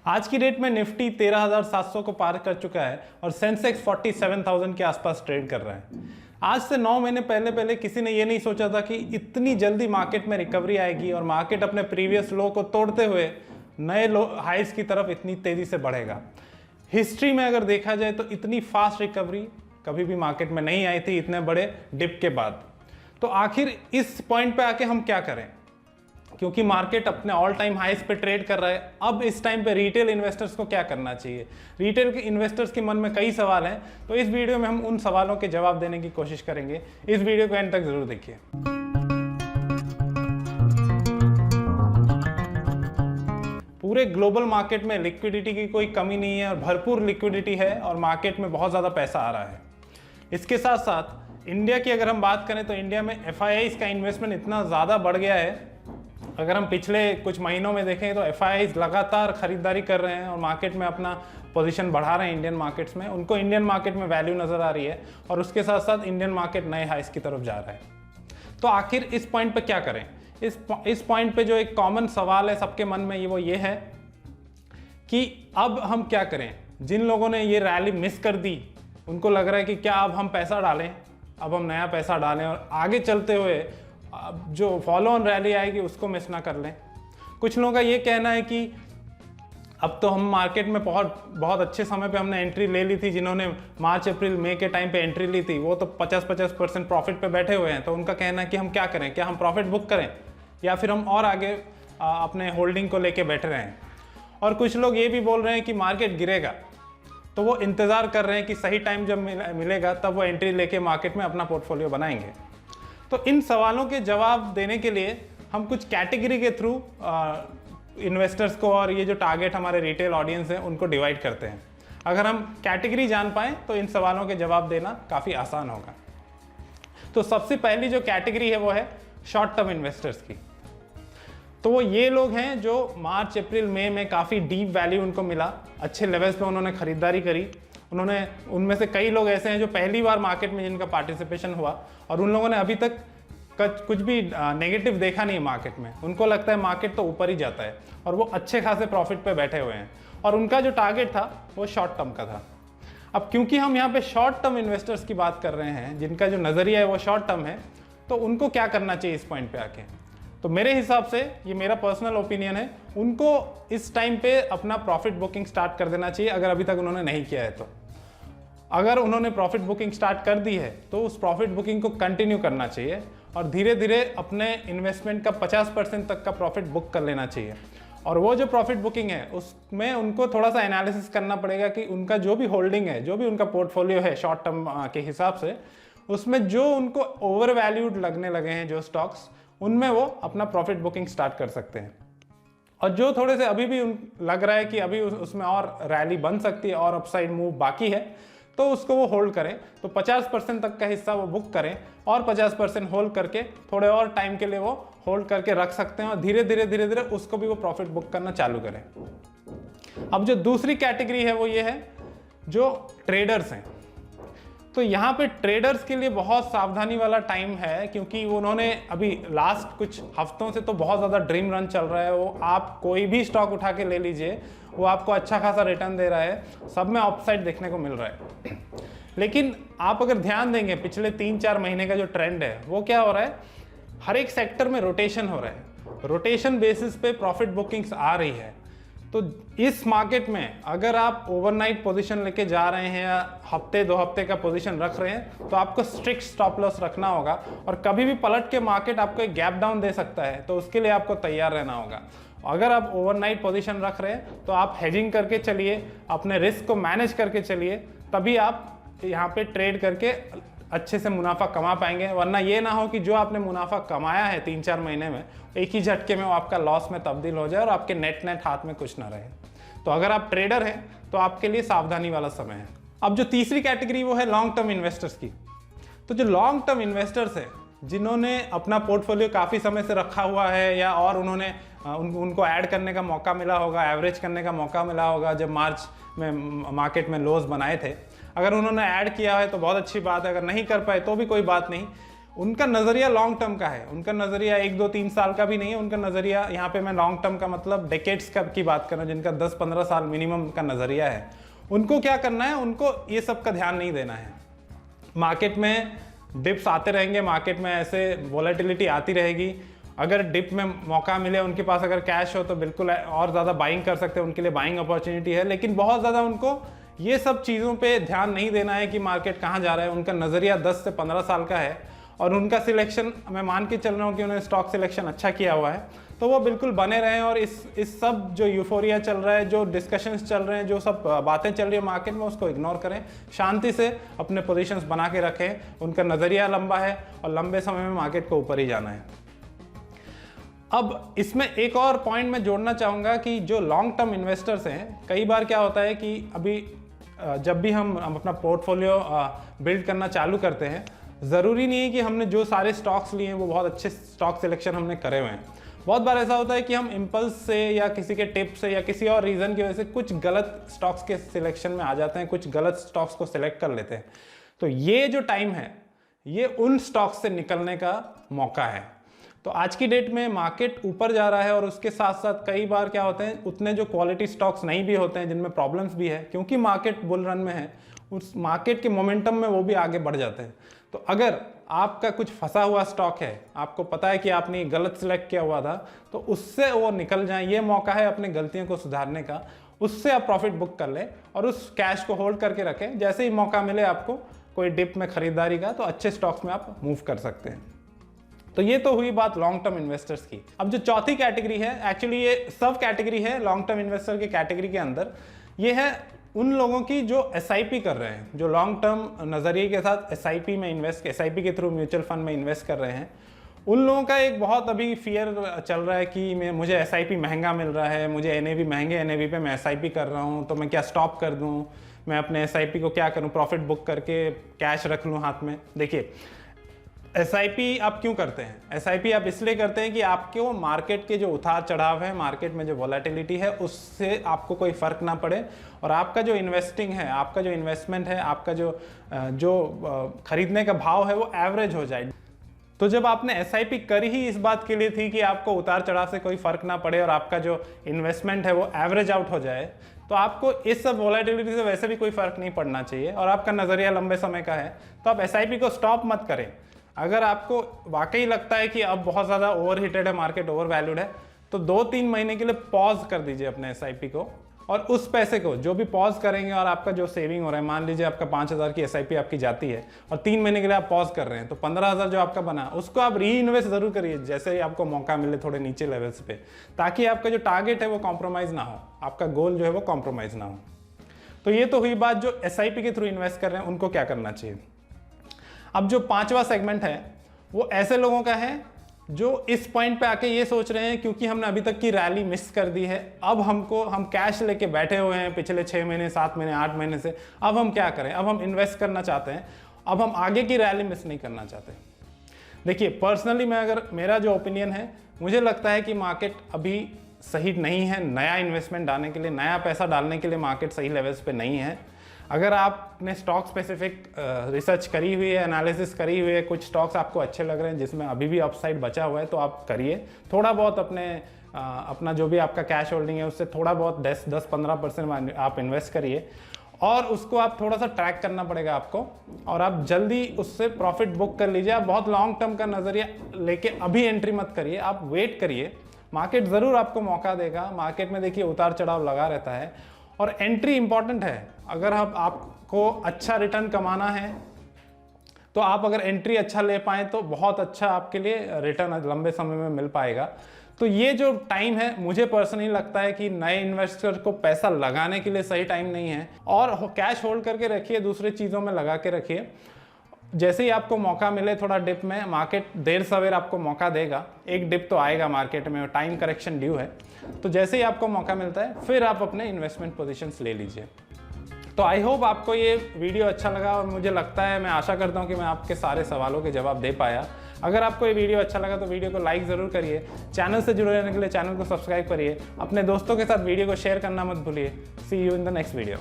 आज की डेट में निफ्टी 13,700 को पार कर चुका है और सेंसेक्स 47,000 के आसपास ट्रेड कर रहा है। आज से 9 महीने पहले किसी ने ये नहीं सोचा था कि इतनी जल्दी मार्केट में रिकवरी आएगी और मार्केट अपने प्रीवियस लो को तोड़ते हुए नए लो हाइज की तरफ इतनी तेजी से बढ़ेगा। हिस्ट्री में अगर देखा जाए तो इतनी फास्ट रिकवरी कभी भी मार्केट में नहीं आई थी इतने बड़े डिप के बाद। तो आखिर इस पॉइंट पे आके हम क्या करें, क्योंकि मार्केट अपने ऑल टाइम हाइस पे ट्रेड कर रहा है। अब इस टाइम पे रिटेल इन्वेस्टर्स को क्या करना चाहिए? रिटेल के इन्वेस्टर्स के मन में कई सवाल हैं, तो इस वीडियो में हम उन सवालों के जवाब देने की कोशिश करेंगे। इस वीडियो को एंड तक जरूर देखिए। पूरे ग्लोबल मार्केट में लिक्विडिटी की कोई कमी नहीं है और भरपूर लिक्विडिटी है और मार्केट में बहुत ज़्यादा पैसा आ रहा है। इसके साथ साथ इंडिया की अगर हम बात करें तो इंडिया में FIIs का इन्वेस्टमेंट इतना ज़्यादा बढ़ गया है। अगर हम पिछले कुछ महीनों में देखें तो FIIs लगातार खरीदारी कर रहे हैं और मार्केट में अपना पोजीशन बढ़ा रहे हैं इंडियन मार्केट्स में। उनको इंडियन मार्केट में वैल्यू नज़र आ रही है और उसके साथ साथ इंडियन मार्केट नए हाइस की तरफ जा रहा है। तो आखिर इस पॉइंट पे क्या करें? इस पॉइंट पे जो एक कॉमन सवाल है सबके मन में वो ये है कि अब हम क्या करें। जिन लोगों ने ये रैली मिस कर दी उनको लग रहा है कि क्या अब हम पैसा डालें, अब हम नया पैसा डालें और आगे चलते हुए अब जो फॉलो ऑन रैली आएगी उसको मिस ना कर लें। कुछ लोगों का ये कहना है कि अब तो हम मार्केट में बहुत अच्छे समय पे हमने एंट्री ले ली थी। जिन्होंने मार्च अप्रैल मई के टाइम पे एंट्री ली थी वो तो 50% प्रॉफिट पे बैठे हुए हैं। तो उनका कहना है कि हम क्या करें, क्या हम प्रॉफिट बुक करें या फिर हम और आगे अपने होल्डिंग को लेके बैठे रहें। और कुछ लोग ये भी बोल रहे हैं कि मार्केट गिरेगा तो वो इंतज़ार कर रहे हैं कि सही टाइम जब मिलेगा तब वो एंट्री लेके मार्केट में अपना पोर्टफोलियो बनाएंगे। तो इन सवालों के जवाब देने के लिए हम कुछ कैटेगरी के थ्रू इन्वेस्टर्स को और ये जो टारगेट हमारे रिटेल ऑडियंस है उनको डिवाइड करते हैं। अगर हम कैटेगरी जान पाएँ तो इन सवालों के जवाब देना काफ़ी आसान होगा। तो सबसे पहली जो कैटेगरी है वो है शॉर्ट टर्म इन्वेस्टर्स की। तो वो ये लोग हैं जो मार्च अप्रैल मई में काफ़ी डीप वैल्यू उनको मिला, अच्छे लेवल्स पे उन्होंने खरीदारी करी। उनमें से कई लोग ऐसे हैं जो पहली बार मार्केट में जिनका पार्टिसिपेशन हुआ और उन लोगों ने अभी तक कुछ भी नेगेटिव देखा नहीं है मार्केट में। उनको लगता है मार्केट तो ऊपर ही जाता है और वो अच्छे खासे प्रॉफिट पे बैठे हुए हैं और उनका जो टारगेट था वो शॉर्ट टर्म का था। अब क्योंकि हम यहाँ पे शॉर्ट टर्म इन्वेस्टर्स की बात कर रहे हैं जिनका जो नज़रिया है वो शॉर्ट टर्म है, तो उनको क्या करना चाहिए इस पॉइंट पे आके? तो मेरे हिसाब से, ये मेरा पर्सनल ओपिनियन है, उनको इस टाइम पे अपना प्रॉफिट बुकिंग स्टार्ट कर देना चाहिए अगर अभी तक उन्होंने नहीं किया है। तो अगर उन्होंने प्रॉफिट बुकिंग स्टार्ट कर दी है तो उस प्रॉफिट बुकिंग को कंटिन्यू करना चाहिए और धीरे धीरे अपने इन्वेस्टमेंट का 50% तक का प्रॉफिट बुक कर लेना चाहिए। और वो जो प्रॉफिट बुकिंग है उसमें उनको थोड़ा सा एनालिसिस करना पड़ेगा कि उनका जो भी होल्डिंग है, जो भी उनका पोर्टफोलियो है शॉर्ट टर्म के हिसाब से, उसमें जो उनको ओवर वैल्यूड लगने लगे हैं जो स्टॉक्स, उनमें वो अपना प्रॉफिट बुकिंग स्टार्ट कर सकते हैं। और जो थोड़े से अभी भी लग रहा है कि अभी उसमें और रैली बन सकती है और अपसाइड मूव बाकी है, तो उसको वो होल्ड करें। तो 50% तक का हिस्सा वो बुक करें और 50% होल्ड करके थोड़े और टाइम के लिए वो होल्ड करके रख सकते हैं और धीरे धीरे उसको भी वो प्रॉफिट बुक करना चालू करें। अब जो दूसरी कैटेगरी है वो ये है जो ट्रेडर्स हैं। तो यहाँ पे ट्रेडर्स के लिए बहुत सावधानी वाला टाइम है, क्योंकि उन्होंने अभी लास्ट कुछ हफ्तों से तो बहुत ज़्यादा ड्रीम रन चल रहा है। वो आप कोई भी स्टॉक उठा के ले लीजिए, वो आपको अच्छा खासा रिटर्न दे रहा है, सब में अपसाइड देखने को मिल रहा है। लेकिन आप अगर ध्यान देंगे पिछले 3-4 महीने का जो ट्रेंड है वो क्या हो रहा है, हर एक सेक्टर में रोटेशन हो रहा है। रोटेशन बेसिस पे प्रॉफिट बुकिंग्स आ रही है। तो इस मार्केट में अगर आप ओवरनाइट पोजीशन लेके जा रहे हैं या हफ्ते 2 हफ्ते का पोजीशन रख रहे हैं तो आपको स्ट्रिक्ट स्टॉप लॉस रखना होगा और कभी भी पलट के मार्केट आपको एक गैप डाउन दे सकता है, तो उसके लिए आपको तैयार रहना होगा। अगर आप ओवरनाइट पोजीशन रख रहे हैं तो आप हेजिंग करके चलिए, अपने रिस्क को मैनेज करके चलिए, तभी आप यहाँ पे ट्रेड करके अच्छे से मुनाफा कमा पाएंगे। वरना ये ना हो कि जो आपने मुनाफा कमाया है 3-4 महीने में, एक ही झटके में वो आपका लॉस में तब्दील हो जाए और आपके नेट हाथ में कुछ ना रहे। तो अगर आप ट्रेडर हैं तो आपके लिए सावधानी वाला समय है। अब जो तीसरी कैटेगरी वो है लॉन्ग टर्म इन्वेस्टर्स की। तो जो लॉन्ग टर्म इन्वेस्टर्स है जिन्होंने अपना पोर्टफोलियो काफ़ी समय से रखा हुआ है या और उन्होंने उनको ऐड करने का मौका मिला होगा, एवरेज करने का मौका मिला होगा जब मार्च में मार्केट में लोज बनाए थे। अगर उन्होंने ऐड किया है तो बहुत अच्छी बात है, अगर नहीं कर पाए तो भी कोई बात नहीं। उनका नज़रिया लॉन्ग टर्म का है, उनका नज़रिया 1 2 3 साल का भी नहीं है, उनका नज़रिया यहाँ पे मैं लॉन्ग टर्म का मतलब डेकेड्स का की बात कर रहा हूँ, जिनका 10-15 साल मिनिमम का नज़रिया है। उनको क्या करना है, उनको ये सब का ध्यान नहीं देना है। मार्केट में डिप्स आते रहेंगे, मार्केट में ऐसे वॉलेटिलिटी आती रहेगी। अगर डिप में मौका मिले, उनके पास अगर कैश हो तो बिल्कुल और ज़्यादा बाइंग कर सकते हैं, उनके लिए बाइंग अपॉर्चुनिटी है। लेकिन बहुत ज़्यादा उनको ये सब चीज़ों पे ध्यान नहीं देना है कि मार्केट कहाँ जा रहा है। उनका नज़रिया 10 से 15 साल का है और उनका सिलेक्शन, मैं मान के चल रहा हूँ कि उन्होंने स्टॉक सिलेक्शन अच्छा किया हुआ है, तो वो बिल्कुल बने रहें। और इस सब जो यूफोरिया चल रहा है, जो डिस्कशंस चल रहे हैं, जो सब बातें चल रही है मार्केट में, उसको इग्नोर करें, शांति से अपने पोजीशंस बना के रखें। उनका नज़रिया लंबा है और लंबे समय में मार्केट को ऊपर ही जाना है। अब इसमें एक और पॉइंट मैं जोड़ना चाहूँगा कि जो लॉन्ग टर्म इन्वेस्टर्स हैं, कई बार क्या होता है कि अभी जब भी हम अपना पोर्टफोलियो बिल्ड करना चालू करते हैं, ज़रूरी नहीं है कि हमने जो सारे स्टॉक्स लिए हैं वो बहुत अच्छे स्टॉक सिलेक्शन हमने करे हुए हैं। बहुत बार ऐसा होता है कि हम इम्पल्स से या किसी के टिप से या किसी और रीज़न की वजह से कुछ गलत स्टॉक्स के सिलेक्शन में आ जाते हैं, कुछ गलत स्टॉक्स को सिलेक्ट कर लेते हैं। तो ये जो टाइम है, ये उन स्टॉक्स से निकलने का मौका है। तो आज की डेट में मार्केट ऊपर जा रहा है और उसके साथ साथ कई बार क्या होते हैं, उतने जो क्वालिटी स्टॉक्स नहीं भी होते हैं, जिनमें प्रॉब्लम्स भी है, क्योंकि मार्केट बुल रन में है, उस मार्केट के मोमेंटम में वो भी आगे बढ़ जाते हैं। तो अगर आपका कुछ फंसा हुआ स्टॉक है, आपको पता है कि आपने गलत सिलेक्ट किया हुआ था, तो उससे वो निकल जाए, ये मौका है अपनी गलतियों को सुधारने का। उससे आप प्रॉफिट बुक कर लें और उस कैश को होल्ड करके रखें। जैसे ही मौका मिले आपको कोई डिप में खरीदारी का, तो अच्छे स्टॉक्स में आप मूव कर सकते हैं। तो ये तो हुई बात लॉन्ग टर्म इन्वेस्टर्स की। अब जो चौथी कैटेगरी है, एक्चुअली ये सब कैटेगरी है लॉन्ग टर्म इन्वेस्टर की कैटेगरी के अंदर, ये है उन लोगों की जो एसआईपी कर रहे हैं, जो लॉन्ग टर्म नज़रिए के साथ एसआईपी में इन्वेस्ट, एसआईपी के थ्रू म्यूचुअल फंड में इन्वेस्ट कर रहे हैं। उन लोगों का एक बहुत अभी फियर चल रहा है कि मुझे एसआईपी महंगा मिल रहा है, मुझे एनएवी, महंगे एनएवी पे मैं एसआईपी कर रहा हूँ, तो मैं क्या स्टॉप कर दूँ, मैं अपने एसआईपी को क्या करूँ, प्रॉफिट बुक करके कैश रख लूँ हाथ में। देखिए, एसआईपी आप क्यों करते हैं? एसआईपी आप इसलिए करते हैं कि आपको मार्केट के जो उतार चढ़ाव है, मार्केट में जो वॉलेटिलिटी है, उससे आपको कोई फ़र्क ना पड़े और आपका जो इन्वेस्टिंग है, आपका जो इन्वेस्टमेंट है, आपका जो खरीदने का भाव है, वो एवरेज हो जाए। तो जब आपने एसआईपी करी ही इस बात के लिए थी कि आपको उतार चढ़ाव से कोई फ़र्क ना पड़े और आपका जो इन्वेस्टमेंट है वो एवरेज आउट हो जाए, तो आपको इस सब वॉलेटिलिटी से वैसे भी कोई फ़र्क नहीं पड़ना चाहिए और आपका नज़रिया लंबे समय का है, तो आप एसआईपी को स्टॉप मत करें। अगर आपको वाकई लगता है कि अब बहुत ज़्यादा ओवरहीटेड है मार्केट, ओवर वैल्यूड है, तो 2-3 महीने के लिए पॉज कर दीजिए अपने एसआईपी को और उस पैसे को जो भी पॉज करेंगे और आपका जो सेविंग हो रहा है, मान लीजिए आपका 5,000 की एसआईपी आपकी जाती है और 3 महीने के लिए आप पॉज कर रहे हैं, तो 15,000 जो आपका बना उसको आप री इन्वेस्ट ज़रूर करिए जैसे ही आपको मौका मिले थोड़े नीचे लेवल्स पे, ताकि आपका जो टारगेट है वो कॉम्प्रोमाइज़ ना हो, आपका गोल जो है वो कॉम्प्रोमाइज़ ना हो। तो ये तो हुई बात जो एसआईपी के थ्रू इन्वेस्ट कर रहे हैं उनको क्या करना चाहिए। अब जो 5वां सेगमेंट है वो ऐसे लोगों का है जो इस पॉइंट पे आके ये सोच रहे हैं क्योंकि हमने अभी तक की रैली मिस कर दी है, अब हम कैश लेके बैठे हुए हैं पिछले 6 महीने, 7 महीने, 8 महीने से, अब हम क्या करें, अब हम इन्वेस्ट करना चाहते हैं, अब हम आगे की रैली मिस नहीं करना चाहते। देखिए, पर्सनली मेरा जो ओपिनियन है, मुझे लगता है कि मार्केट अभी सही नहीं है नया इन्वेस्टमेंट डालने के लिए, नया पैसा डालने के लिए मार्केट सही लेवल्स पे नहीं है। अगर आपने स्टॉक स्पेसिफिक रिसर्च करी हुई है, एनालिसिस करी हुई है, कुछ स्टॉक्स आपको अच्छे लग रहे हैं जिसमें अभी भी अपसाइड बचा हुआ है, तो आप करिए। थोड़ा बहुत अपना जो भी आपका कैश होल्डिंग है उससे थोड़ा बहुत 10-15% आप इन्वेस्ट करिए और उसको आप थोड़ा सा ट्रैक करना पड़ेगा आपको और आप जल्दी उससे प्रॉफिट बुक कर लीजिए। आप बहुत लॉन्ग टर्म का नज़रिया लेके अभी एंट्री मत करिए, आप वेट करिए, मार्केट ज़रूर आपको मौका देगा। मार्केट में देखिए उतार चढ़ाव लगा रहता है और एंट्री इंपॉर्टेंट है। अगर आपको अच्छा रिटर्न कमाना है तो आप अगर एंट्री अच्छा ले पाएँ तो बहुत अच्छा आपके लिए रिटर्न लंबे समय में मिल पाएगा। तो ये जो टाइम है, मुझे पर्सनली लगता है कि नए इन्वेस्टर को पैसा लगाने के लिए सही टाइम नहीं है और कैश होल्ड करके रखिए, दूसरी चीज़ों में लगा के रखिए। जैसे ही आपको मौका मिले थोड़ा डिप में, मार्केट देर सवेर आपको मौका देगा, एक डिप तो आएगा मार्केट में, टाइम करेक्शन ड्यू है, तो जैसे ही आपको मौका मिलता है फिर आप अपने इन्वेस्टमेंट पोजीशंस ले लीजिए। तो आई होप आपको ये वीडियो अच्छा लगा और मुझे लगता है, मैं आशा करता हूँ कि मैं आपके सारे सवालों के जवाब दे पाया। अगर आपको ये वीडियो अच्छा लगा तो वीडियो को लाइक ज़रूर करिए, चैनल से जुड़े रहने के लिए चैनल को सब्सक्राइब करिए, अपने दोस्तों के साथ वीडियो को शेयर करना मत भूलिए। See you in the next video.